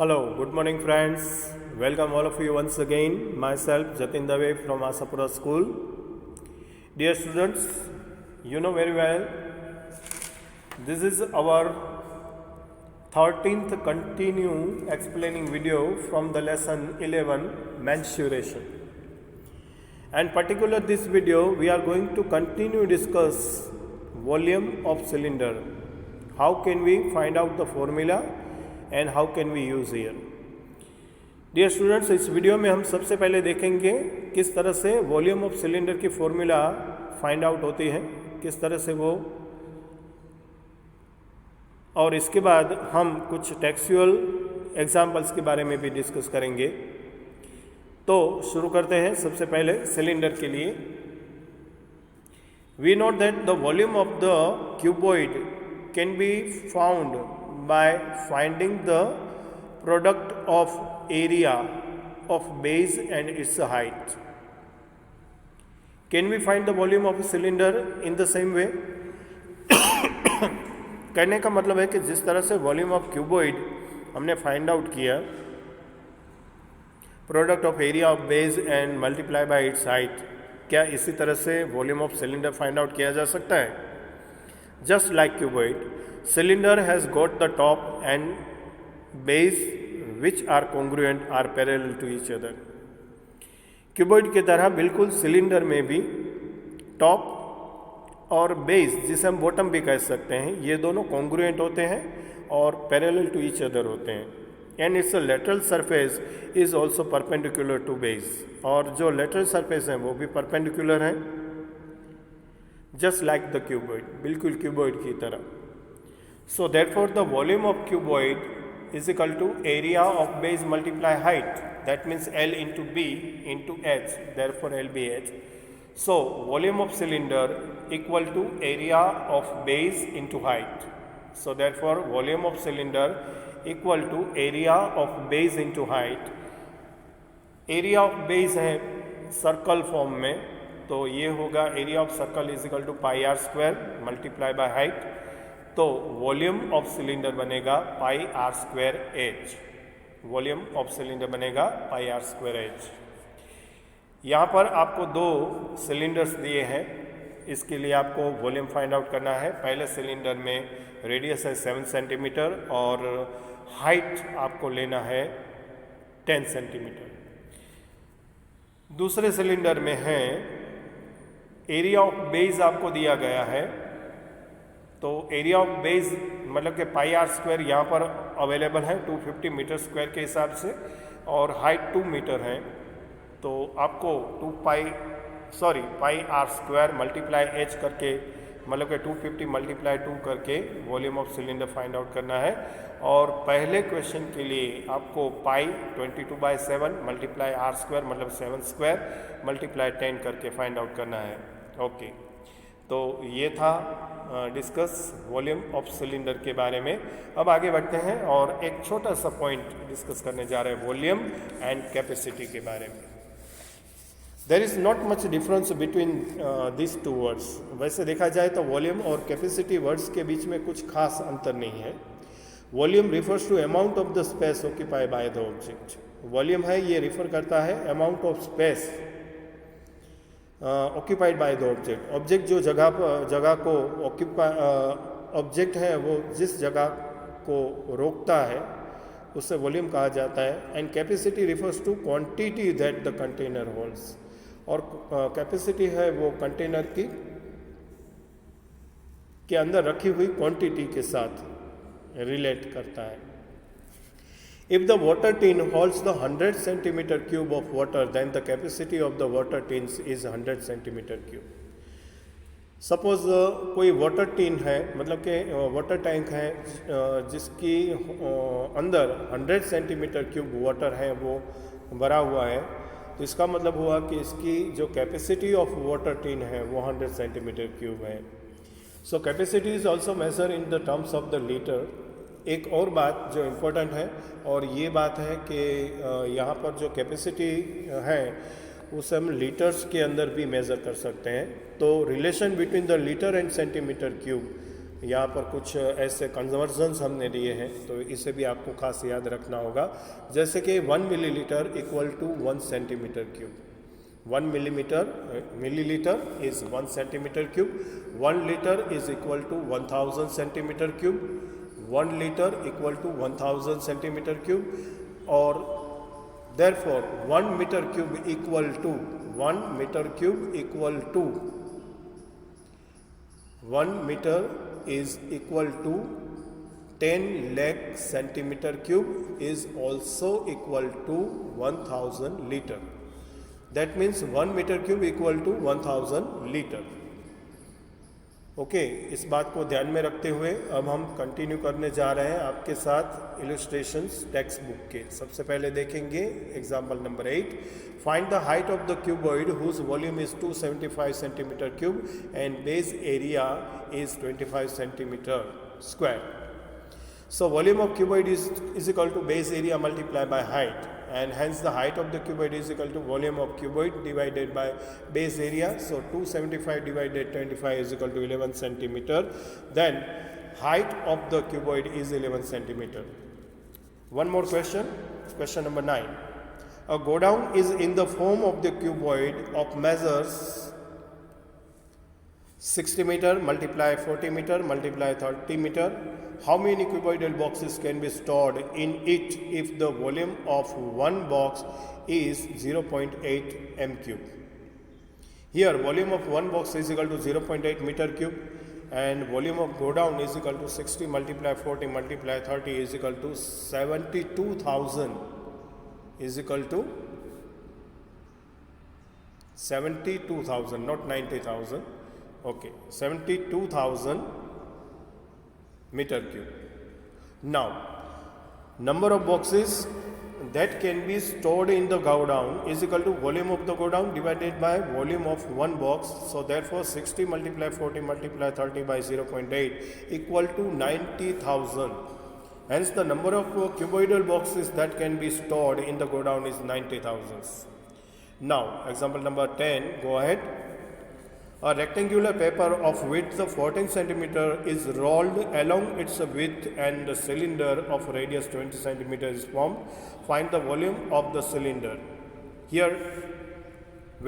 Hello, good morning friends. Welcome all of you once again. Myself Jatin Dave from Asapura School. Dear students, you know very well, this is our 13th continue explaining video from the lesson 11 mensuration. And particular this video we are going to continue discuss volume of cylinder. How can we find out the formula and how can we use here. Dear students, इस वीडियो में हम सबसे पहले देखेंगे किस तरह से वॉल्यूम ऑफ सिलेंडर की फॉर्मूला फाइंड आउट होती है, किस तरह से वो, और इसके बाद हम कुछ टेक्सचुअल एग्जांपल्स के बारे में भी डिस्कस करेंगे। तो शुरू करते हैं सबसे पहले सिलेंडर के लिए। We note that the volume of the cuboid can be found by finding the product of area of base and its height. Can we find the volume of a cylinder in the same way? कहने का मतलब है कि जिस तरह से volume of cuboid हमने find out किया, product of area of base and multiply by it's height, क्या इसी तरह से volume of cylinder find out किया जा सकता है? Just like cuboid, cylinder has got the top and base which are congruent, are parallel to each other. Cuboid की तरह बिल्कुल सिलेंडर में भी टॉप और बेस, जिसे हम बॉटम भी कह सकते हैं, ये दोनों कॉन्ग्रुएंट होते हैं और पैरेलल टू ईच अदर होते हैं। And its lateral surface is also perpendicular to base, और जो लेटरल सरफेस हैं वो भी परपेंडिकुलर हैं, जस्ट लाइक द क्यूबॉइड, बिल्कुल क्यूबॉइड की तरह। So therefore the volume of cuboid is equal to area of base multiply height, that means L into B into H, therefore LBH. So volume of cylinder equal to area of base into height. So therefore volume of cylinder equal to area of base into height. Area of base है circle form में, तो ये होगा area of circle is equal to pi r square multiply by height, तो volume of cylinder बनेगा pi r square h. Volume of cylinder बनेगा pi r square H. यहाँ पर आपको दो सिलेंडर्स दिए हैं, इसके लिए आपको वॉल्यूम फाइंड आउट करना है। पहले सिलेंडर में रेडियस है 7 सेंटीमीटर और हाइट आपको लेना है 10 सेंटीमीटर। दूसरे सिलेंडर में है एरिया ऑफ बेस आपको दिया गया है, तो एरिया ऑफ बेस मतलब कि पाई आर स्क्वायर यहाँ पर अवेलेबल है 250 मीटर स्क्वायर के हिसाब से, और हाइट 2 मीटर है, तो आपको पाई आर स्क्वायर मल्टीप्लाई एच करके, मतलब कि 250 मल्टीप्लाई 2 करके volume of cylinder find out करना है। और पहले क्वेश्चन के लिए आपको पाई 22/7 मल्टीप्लाई आर स्क्वायर मतलब 7 स्क्वायर मल्टीप्लाई 10 करके फाइंड आउट करना है। ओके, तो ये था डिस्कस वॉल्यूम ऑफ सिलेंडर के बारे में। अब आगे बढ़ते हैं और एक छोटा सा पॉइंट डिस्कस करने जा रहे हैं वॉल्यूम एंड कैपेसिटी के बारे में। There is not much difference between this two words. वैसे देखा जाए तो वॉल्यूम और कैपेसिटी वर्ड्स के बीच में कुछ खास अंतर नहीं है। Volume refers to amount of the space occupied by the object. Volume है ये रिफर करता है amount of space occupied by the object. Object जो जगह को ऑब्जेक्ट है वो जिस जगह को रोकता है उससे वॉल्यूम कहा जाता है। And capacity refers to quantity that the container holds, और कैपेसिटी है वो कंटेनर के अंदर रखी हुई क्वांटिटी के साथ रिलेट करता है। If the water tin holds the 100 centimeter cube of water, then the capacity of the water tins is 100 centimeter cube. Suppose कोई वाटर टिन है, मतलब कि वाटर टैंक है जिसकी अंदर 100 सेंटीमीटर क्यूब वाटर है वो भरा हुआ है, तो इसका मतलब हुआ कि इसकी जो कैपेसिटी ऑफ वाटर टिन है वो 100 सेंटीमीटर क्यूब है। So capacity is also measure in the terms of the litre. एक और बात जो इम्पोर्टेंट है, और ये बात है कि यहाँ पर जो कैपेसिटी है उसे हम लीटर्स के अंदर भी मेज़र कर सकते हैं। तो relation between the litre and centimetre cube यहाँ पर कुछ ऐसे कन्वर्जन्स हमने दिए हैं, तो इसे भी आपको खास याद रखना होगा। जैसे कि 1 millilitre equal to 1 centimetre cube. 1 millilitre is 1 centimetre cube. 1 litre is equal to 1000 centimetre cube. 1 litre equal to 1000 centimetre cube. और therefore 1 metre cube equal to 1 metre cube equal to 1 meter is equal to 10 lakh centimeter cube is also equal to 1000 liter. That means 1 meter cube equal to 1000 liter. Okay, इस बात को ध्यान में रखते हुए अब हम कंटिन्यू करने जा रहे हैं आपके साथ इलस्ट्रेशंस टेक्स्ट बुक के। सबसे पहले देखेंगे example number 8। Find the height of the cuboid whose volume is 275 centimetre cube and base area is 25 centimetre square. So volume of cuboid is equal to base area multiplied by height, and hence the height of the cuboid is equal to volume of cuboid divided by base area. So 275 divided 25 is equal to 11 centimeter. Then height of the cuboid is 11 centimeter. One more question, question number 9. A godown is in the form of the cuboid of measures 60 meter multiply 40 meter multiply 30 meter. How many cuboidal boxes can be stored in it if the volume of one box is 0.8 m cube? Here volume of one box is equal to 0.8 meter cube and volume of godown is equal to 60 multiply 40 multiply 30 is equal to 72,000 is equal to 72,000, not 90,000. Okay, 72,000 meter cube. Now, number of boxes that can be stored in the godown is equal to volume of the godown divided by volume of one box. So therefore 60 multiply 40 multiply 30 by 0.8 equal to 90,000. Hence the number of cuboidal boxes that can be stored in the godown is 90,000. Now example number 10, go ahead. A rectangular paper of width of 14 centimeter is rolled along its width and the cylinder of radius 20 centimeter is formed. Find the volume of the cylinder. Here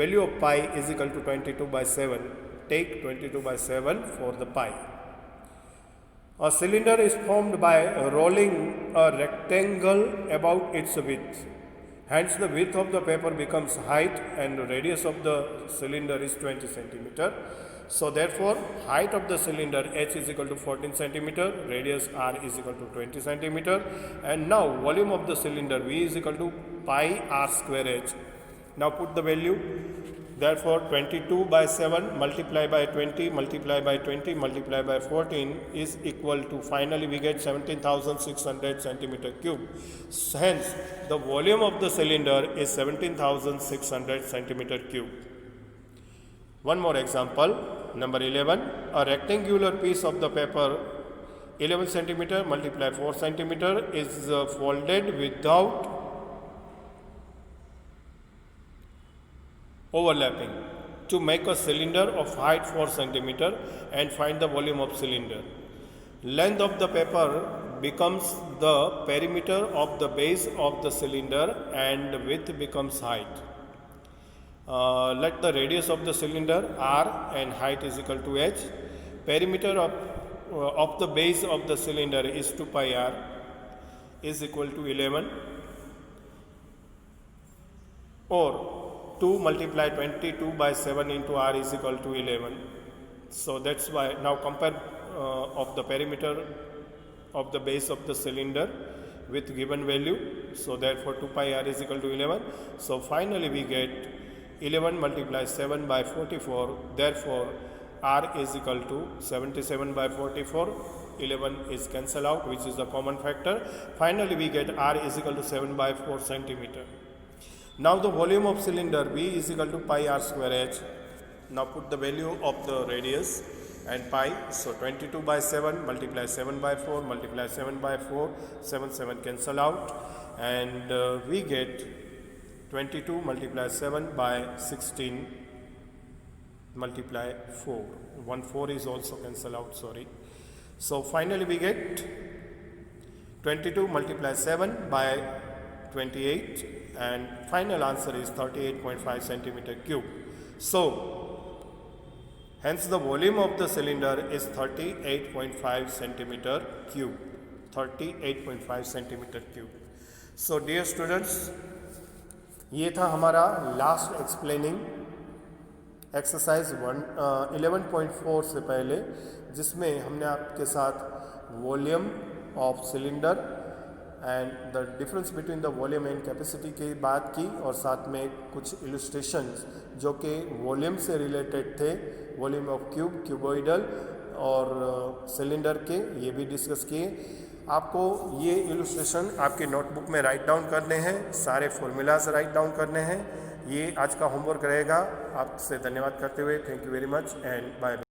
value of pi is equal to 22 by 7. Take 22 by 7 for the pi. A cylinder is formed by rolling a rectangle about its width. Hence the width of the paper becomes height and the radius of the cylinder is 20 centimeter. So therefore height of the cylinder h is equal to 14 centimeter, radius r is equal to 20 centimeter, and now volume of the cylinder v is equal to pi r square h. Now put the value. Therefore 22 by 7 multiply by 20 multiply by 20 multiply by 14 is equal to, finally we get 17,600 centimeter cube. Hence the volume of the cylinder is 17,600 centimeter cube. One more example, number 11. A rectangular piece of the paper 11 centimeter multiply 4 centimeter is folded without overlapping to make a cylinder of height 4 centimeter and find the volume of cylinder. Length of the paper becomes the perimeter of the base of the cylinder and width becomes height. Let the radius of the cylinder r and height is equal to h. Perimeter of the base of the cylinder is 2 pi r is equal to 11, or 2 multiply 22 by 7 into r is equal to 11. So that's why now compare of the perimeter of the base of the cylinder with given value. So therefore 2 pi r is equal to 11. So finally we get 11 multiply 7 by 44. Therefore r is equal to 77 by 44. 11 is cancelled out, which is the common factor. Finally we get r is equal to 7 by 4 centimeter. Now the volume of cylinder V is equal to pi r square h. Now put the value of the radius and pi. So 22 by 7 multiply 7 by 4 multiply 7 by 4, 7 cancel out, and we get 22 multiply 7 by 16 multiply 4. 1 4 is also cancel out, sorry. So finally we get 22 multiply 7 by 28 and final answer is 38.5 centimeter cube. So hence the volume of the cylinder is 38.5 centimeter cube. 38.5 centimeter cube. So dear students, ये था हमारा last explaining exercise 11.4 से पहले, जिसमें हमने आपके साथ volume of cylinder and the difference between the volume and capacity की बात की, और साथ में कुछ इलस्ट्रेशंस जो कि वॉल्यूम से रिलेटेड थे, वॉल्यूम ऑफ क्यूब, क्यूबॉइडल और सिलेंडर के, ये भी डिस्कस किए। आपको ये इलस्ट्रेशन आपकी नोटबुक में राइट डाउन करने हैं, सारे फॉर्मूलाज राइट डाउन करने हैं। ये आज का होमवर्क रहेगा। आपसे धन्यवाद करते हुए thank you very much and bye.